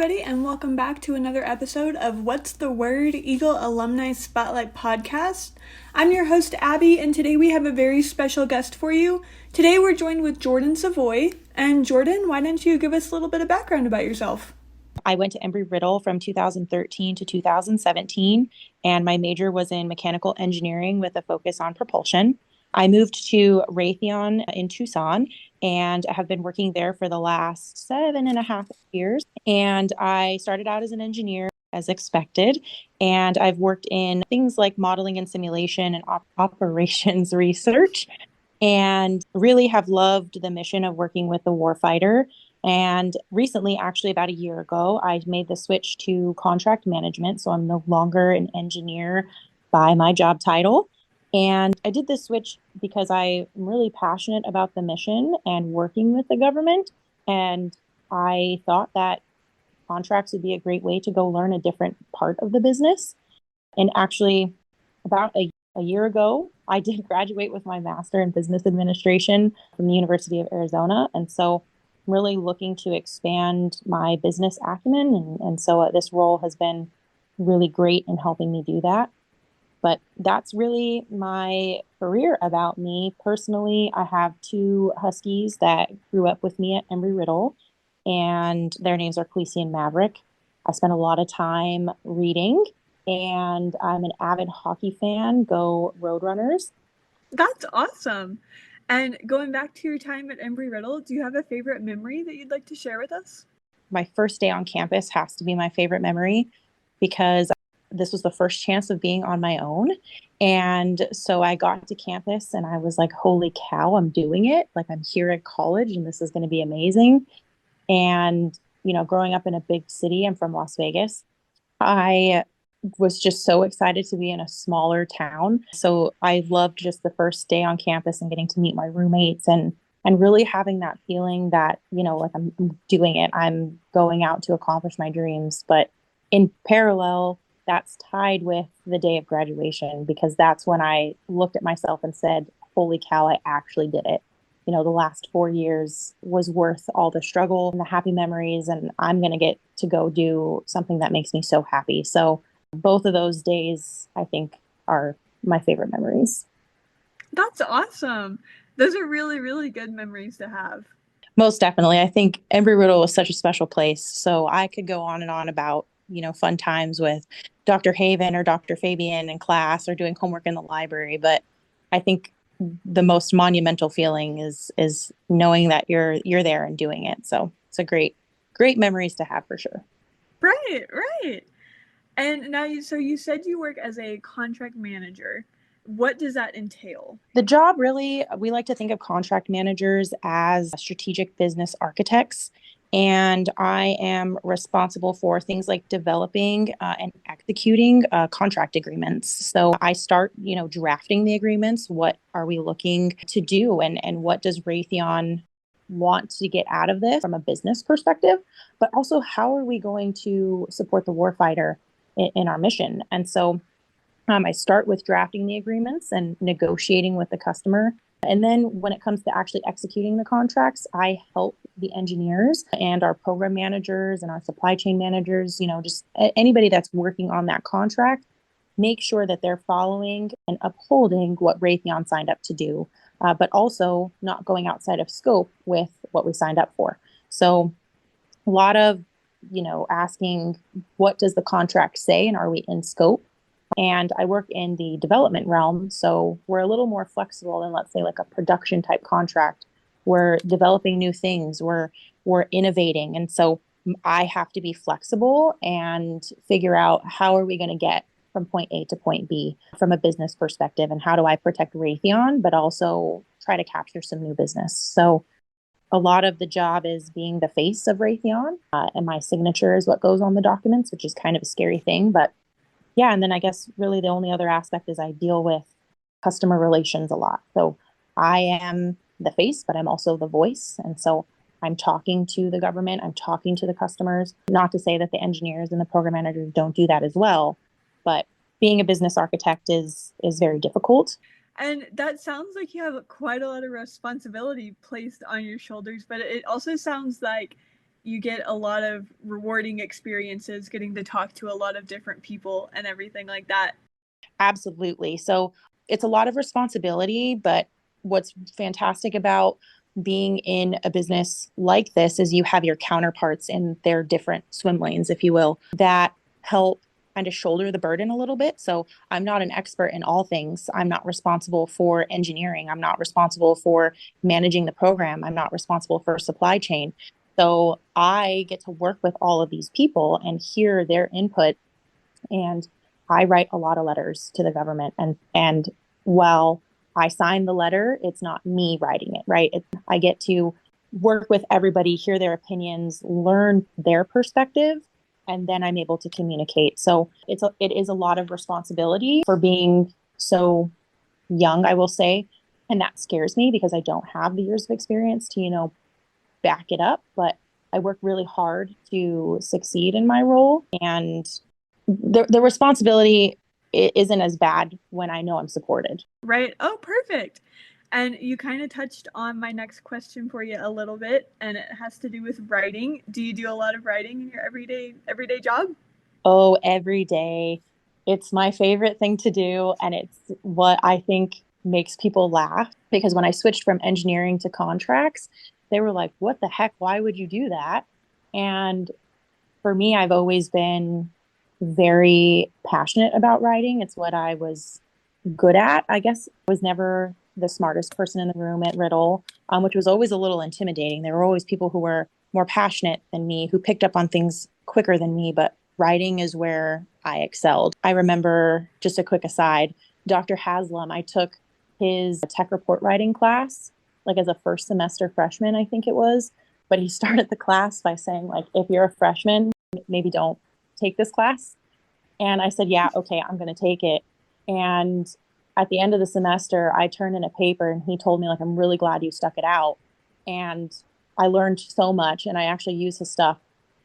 everybody, and welcome back to another episode of What's the Word? Eagle Alumni Spotlight Podcast. I'm your host, Abby, and today we have a very special guest for you. Today we're joined with Jordan Savoy. And Jordan, why don't you give us a little bit of background about yourself? I went to Embry-Riddle from 2013 to 2017, and my major was in mechanical engineering with a focus on propulsion. I moved to Raytheon in Tucson and have been working there for the last 7.5 years. And I started out as an engineer as expected, and I've worked in things like modeling and simulation and operations research, and really have loved the mission of working with the warfighter. And recently, actually about a year ago, I made the switch to contract management. So I'm no longer an engineer by my job title. And I did this switch because I'm really passionate about the mission and working with the government. And I thought that contracts would be a great way to go learn a different part of the business. And actually, about a year ago, I did graduate with my master in business administration from the University of Arizona. And so I'm really looking to expand my business acumen. And so this role has been really great in helping me do that. But that's really my career about me. Personally, I have two Huskies that grew up with me at Embry-Riddle, and their names are Khaleesi and Maverick. I spent a lot of time reading, and I'm an avid hockey fan. Go Roadrunners. That's awesome. And going back to your time at Embry-Riddle, do you have a favorite memory that you'd like to share with us? My first day on campus has to be my favorite memory because this was the first chance of being on my own. And so I got to campus and I was like, holy cow, I'm doing it. Like, I'm here at college and this is going to be amazing. And, growing up in a big city, I'm from Las Vegas. I was just so excited to be in a smaller town. So I loved just the first day on campus and getting to meet my roommates and really having that feeling that, like I'm doing it. I'm going out to accomplish my dreams. But in parallel, that's tied with the day of graduation, because that's when I looked at myself and said, holy cow, I actually did it. The last 4 years was worth all the struggle and the happy memories, and I'm going to get to go do something that makes me so happy. So both of those days, I think, are my favorite memories. That's awesome. Those are really, really good memories to have. Most definitely. I think Embry-Riddle was such a special place. So I could go on and on about, fun times with Dr. Haven or Dr. Fabian in class or doing homework in the library. But I think the most monumental feeling is knowing that you're there and doing it. So it's a great memories to have for sure. Right. And now you said you work as a contract manager. What does that entail? The job, really, we like to think of contract managers as strategic business architects. And I am responsible for things like developing and executing contract agreements. So I start, drafting the agreements. What are we looking to do? And what does Raytheon want to get out of this from a business perspective? But also, how are we going to support the warfighter in our mission? And so I start with drafting the agreements and negotiating with the customer. And then when it comes to actually executing the contracts, I help the engineers and our program managers and our supply chain managers, just anybody that's working on that contract, make sure that they're following and upholding what Raytheon signed up to do, but also not going outside of scope with what we signed up for. So a lot of, asking, what does the contract say and are we in scope? And I work in the development realm, so we're a little more flexible than, let's say, like a production type contract. We're developing new things, we're innovating, and so I have to be flexible and figure out how are we going to get from point A to point B from a business perspective, and how do I protect Raytheon, but also try to capture some new business. So a lot of the job is being the face of Raytheon, and my signature is what goes on the documents, which is kind of a scary thing, but yeah, and then I guess really the only other aspect is I deal with customer relations a lot. So I am the face, but I'm also the voice. And so I'm talking to the government, I'm talking to the customers. Not to say that the engineers and the program managers don't do that as well, but being a business architect is very difficult. And that sounds like you have quite a lot of responsibility placed on your shoulders, but it also sounds like you get a lot of rewarding experiences getting to talk to a lot of different people and everything like that. Absolutely. So it's a lot of responsibility, but what's fantastic about being in a business like this is you have your counterparts in their different swim lanes, if you will, that help kind of shoulder the burden a little bit. So I'm not an expert in all things. I'm not responsible for engineering. I'm not responsible for managing the program. I'm not responsible for supply chain. So I get to work with all of these people and hear their input. And I write a lot of letters to the government. And while I sign the letter, it's not me writing it, right? I get to work with everybody, hear their opinions, learn their perspective, and then I'm able to communicate. So it is a lot of responsibility for being so young, I will say. And that scares me because I don't have the years of experience to, back it up. But I work really hard to succeed in my role. And the responsibility isn't as bad when I know I'm supported. Right. Oh, perfect. And you kind of touched on my next question for you a little bit, and it has to do with writing. Do you do a lot of writing in your everyday job? Oh, every day. It's my favorite thing to do. And it's what I think makes people laugh because when I switched from engineering to contracts, they were like, what the heck? Why would you do that? And for me, I've always been very passionate about writing. It's what I was good at. I guess I was never the smartest person in the room at Riddle, which was always a little intimidating. There were always people who were more passionate than me, who picked up on things quicker than me, but writing is where I excelled. I remember, just a quick aside, Dr. Haslam, I took his tech report writing class, like as a first semester freshman, I think it was. But he started the class by saying, like, if you're a freshman, maybe don't take this class. And I said, yeah, okay, I'm going to take it. And at the end of the semester, I turned in a paper and he told me, like, I'm really glad you stuck it out. And I learned so much and I actually use his stuff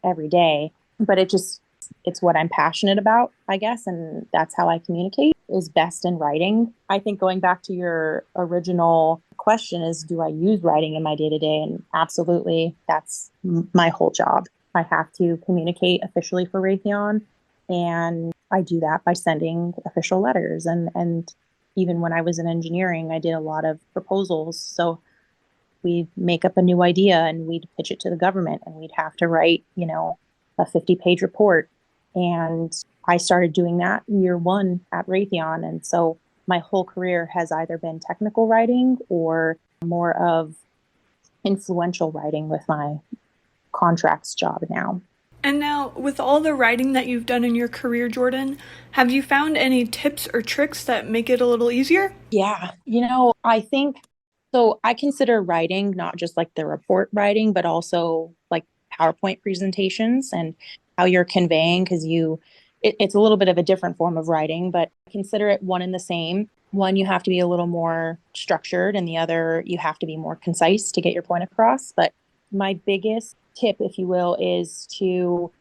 every day. But it's what I'm passionate about, I guess. And that's how I communicate is best in writing. I think going back to your original question is, do I use writing in my day to day? And absolutely, that's my whole job. I have to communicate officially for Raytheon. And I do that by sending official letters. And even when I was in engineering, I did a lot of proposals. So we'd make up a new idea and we'd pitch it to the government and we'd have to write, a 50-page report. And I started doing that year one at Raytheon. And so my whole career has either been technical writing or more of influential writing with my contracts job now. And now, with all the writing that you've done in your career, Jordan, have you found any tips or tricks that make it a little easier? Yeah, I think so. I consider writing not just like the report writing, but also like PowerPoint presentations and how you're conveying, because it's a little bit of a different form of writing, but I consider it one and the same. One, you have to be a little more structured, and the other, you have to be more concise to get your point across. But my biggest tip, if you will, is to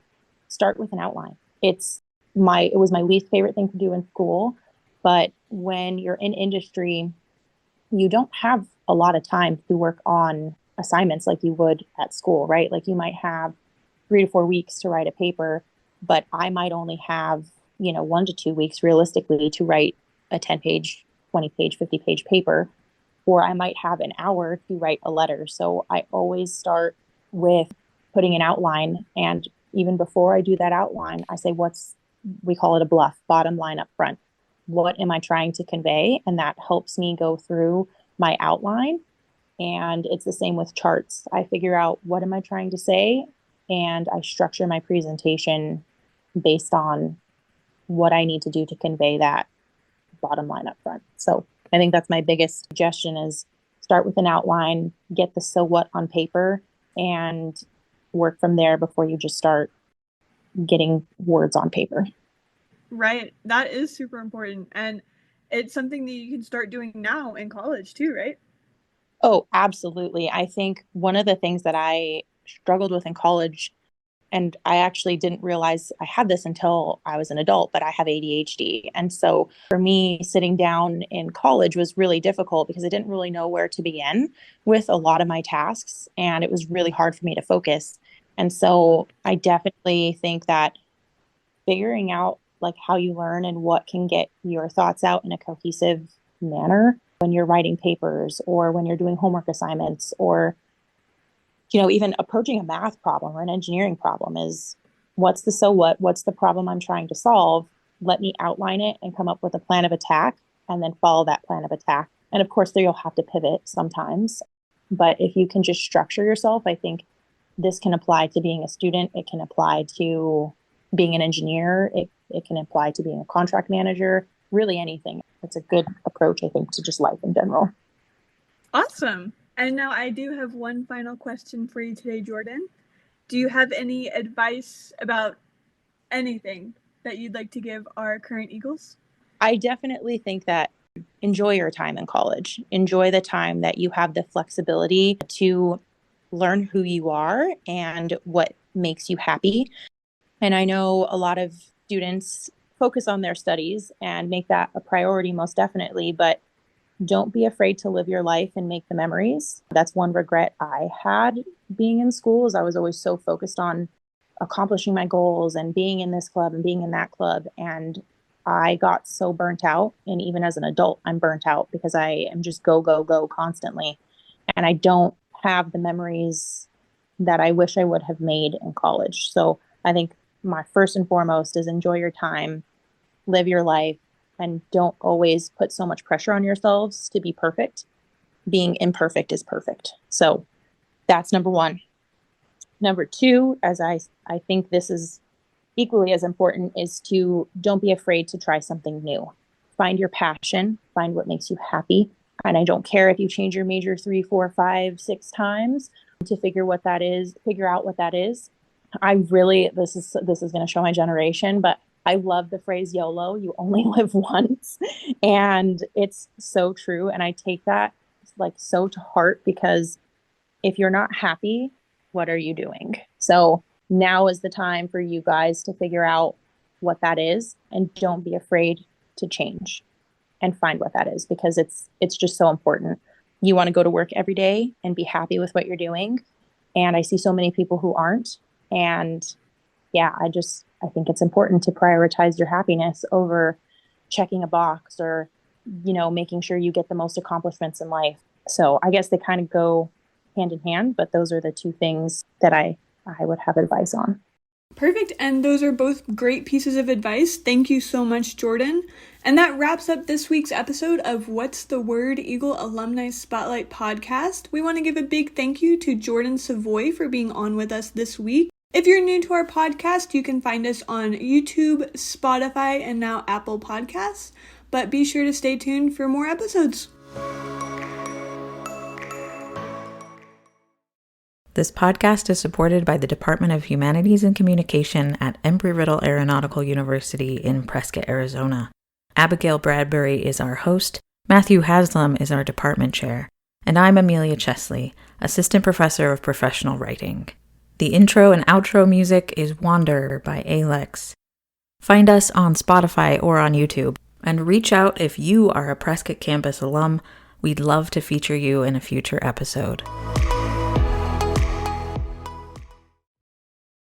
start with an outline. It was my least favorite thing to do in school, but when you're in industry, you don't have a lot of time to work on assignments like you would at school, right? Like you might have 3 to 4 weeks to write a paper, but I might only have, 1 to 2 weeks realistically to write a 10-page, 20-page, 50-page paper, or I might have an hour to write a letter. So I always start with putting an outline. And even before I do that outline, I say, we call it a bluff, bottom line up front. What am I trying to convey? And that helps me go through my outline. And it's the same with charts. I figure out what am I trying to say, and I structure my presentation based on what I need to do to convey that bottom line up front. So I think that's my biggest suggestion is start with an outline, get the so what on paper, and work from there before you just start getting words on paper. Right. That is super important. And it's something that you can start doing now in college too, right? Oh, absolutely. I think one of the things that I struggled with in college, and I actually didn't realize I had this until I was an adult, but I have ADHD. And so for me, sitting down in college was really difficult because I didn't really know where to begin with a lot of my tasks. And it was really hard for me to focus. And so I definitely think that figuring out like how you learn and what can get your thoughts out in a cohesive manner when you're writing papers or when you're doing homework assignments or even approaching a math problem or an engineering problem is what's the so what's the problem I'm trying to solve? Let me outline it and come up with a plan of attack and then follow that plan of attack. And of course, there you'll have to pivot sometimes. But if you can just structure yourself, I think this can apply to being a student. It can apply to being an engineer. It can apply to being a contract manager, really anything. It's a good approach, I think, to just life in general. Awesome. And now I do have one final question for you today, Jordan. Do you have any advice about anything that you'd like to give our current Eagles? I definitely think that enjoy your time in college. Enjoy the time that you have the flexibility to learn who you are and what makes you happy. And I know a lot of students focus on their studies and make that a priority, most definitely, but don't be afraid to live your life and make the memories. That's one regret I had being in school is I was always so focused on accomplishing my goals and being in this club and being in that club. And I got so burnt out. And even as an adult, I'm burnt out because I am just go, go, go constantly. And I don't have the memories that I wish I would have made in college. So I think my first and foremost is enjoy your time, live your life, and don't always put so much pressure on yourselves to be perfect. Being imperfect is perfect. So that's number one. Number two, as I think this is equally as important, is to don't be afraid to try something new. Find your passion, find what makes you happy. And I don't care if you change your major 3, 4, 5, 6 times to figure out what that is. I really, this is going to show my generation, but I love the phrase YOLO, you only live once. And it's so true. And I take that like so to heart because if you're not happy, what are you doing? So now is the time for you guys to figure out what that is and don't be afraid to change and find what that is because it's just so important. You want to go to work every day and be happy with what you're doing. And I see so many people who aren't. And yeah, I think it's important to prioritize your happiness over checking a box or, making sure you get the most accomplishments in life. So I guess they kind of go hand in hand, but those are the two things that I would have advice on. Perfect. And those are both great pieces of advice. Thank you so much, Jordan. And that wraps up this week's episode of What's the Word Eagle Alumni Spotlight podcast. We want to give a big thank you to Jordan Savoy for being on with us this week. If you're new to our podcast, you can find us on YouTube, Spotify, and now Apple Podcasts. But be sure to stay tuned for more episodes. This podcast is supported by the Department of Humanities and Communication at Embry-Riddle Aeronautical University in Prescott, Arizona. Abigail Bradbury is our host, Matthew Haslam is our department chair, and I'm Amelia Chesley, Assistant Professor of Professional Writing. The intro and outro music is Wander by Alex. Find us on Spotify or on YouTube, and reach out if you are a Prescott campus alum. We'd love to feature you in a future episode.